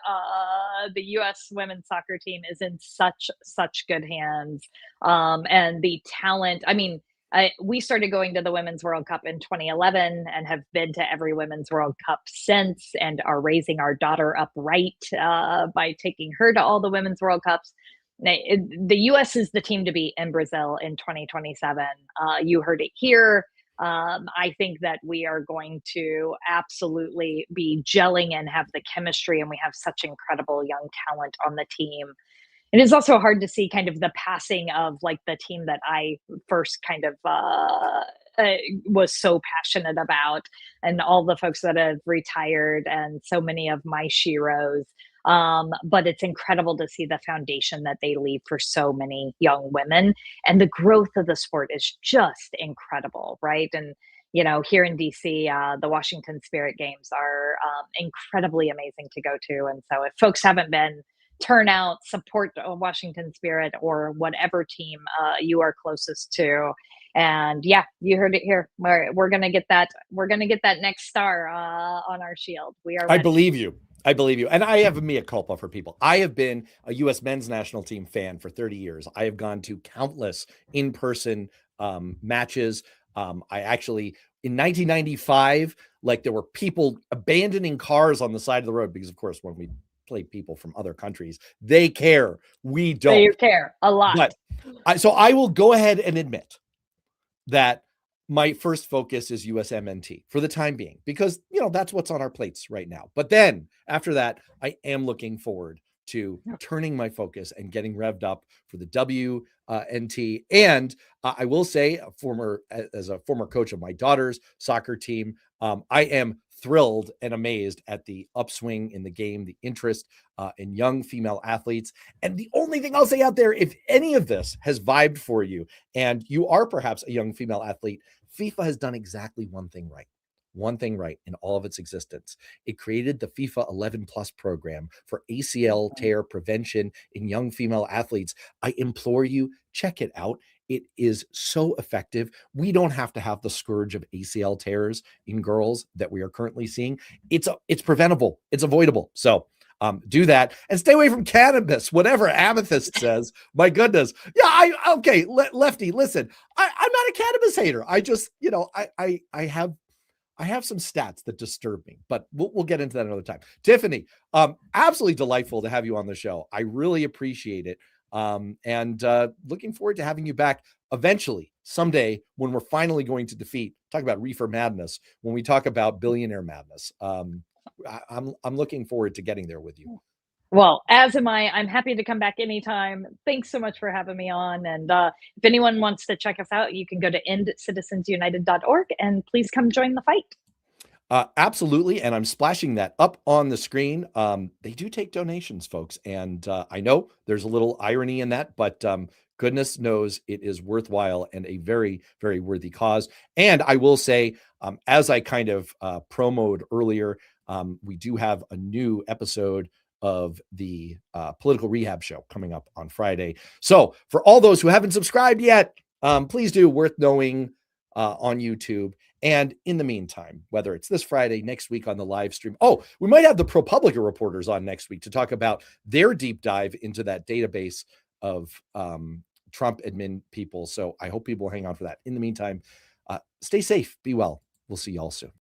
the U.S. women's soccer team is in such good hands. And the talent, I mean, we started going to the Women's World Cup in 2011 and have been to every Women's World Cup since, and are raising our daughter up right by taking her to all the Women's World Cups. The U.S. is the team to beat in Brazil in 2027. You heard it here. I think that we are going to absolutely be gelling and have the chemistry, and we have such incredible young talent on the team. It is also hard to see kind of the passing of like the team that I first kind of was so passionate about, and all the folks that have retired, and so many of my sheroes. But it's incredible to see the foundation that they leave for so many young women, and the growth of the sport is just incredible, right? And here in DC, the Washington Spirit games are incredibly amazing to go to. And so if folks haven't been, turn out, support Washington Spirit or whatever team you are closest to. And yeah, you heard it here. We're gonna get that. We're gonna get that next star on our shield. We are
I
ready.
believe you. I believe you. And I have a mea culpa for people. I have been a U.S. men's national team fan for 30 years. I have gone to countless in-person matches. I actually, in 1995, like there were people abandoning cars on the side of the road because, of course, when we play people from other countries, they care. We don't.
They care a lot.
But so I will go ahead and admit that my first focus is USMNT for the time being, because, that's what's on our plates right now. But then after that, I am looking forward to turning my focus and getting revved up for the WNT. And I will say, as a former coach of my daughter's soccer team, I am thrilled and amazed at the upswing in the game, the interest in young female athletes. And the only thing I'll say out there, if any of this has vibed for you and you are perhaps a young female athlete, FIFA has done exactly one thing right in all of its existence. It created the FIFA 11 Plus program for ACL tear prevention in young female athletes. I implore you, check it out. It is so effective. We don't have to have the scourge of ACL tears in girls that we are currently seeing. It's preventable. It's avoidable. So do that and stay away from cannabis, whatever Amethyst says. My goodness. Yeah. Okay. Lefty, listen, I'm not a cannabis hater. I just, I have some stats that disturb me, but we'll get into that another time. Tiffany, absolutely delightful to have you on the show. I really appreciate it. And looking forward to having you back eventually someday when we're finally going to talk about reefer madness, when we talk about billionaire madness. I'm looking forward to getting there with you.
Well, as am I. I'm happy to come back anytime. Thanks so much for having me on. And if anyone wants to check us out, you can go to endcitizensunited.org and please come join the fight.
Absolutely. And I'm splashing that up on the screen. They do take donations, folks. And I know there's a little irony in that, but goodness knows it is worthwhile and a very, very worthy cause. And I will say, as I kind of promoted earlier, we do have a new episode of the Political Rehab Show coming up on Friday. So for all those who haven't subscribed yet, please do. Worth knowing on YouTube. And in the meantime, whether it's this Friday, next week on the live stream, we might have the ProPublica reporters on next week to talk about their deep dive into that database of Trump admin people. So I hope people will hang on for that. In the meantime, stay safe, be well. We'll see you all soon.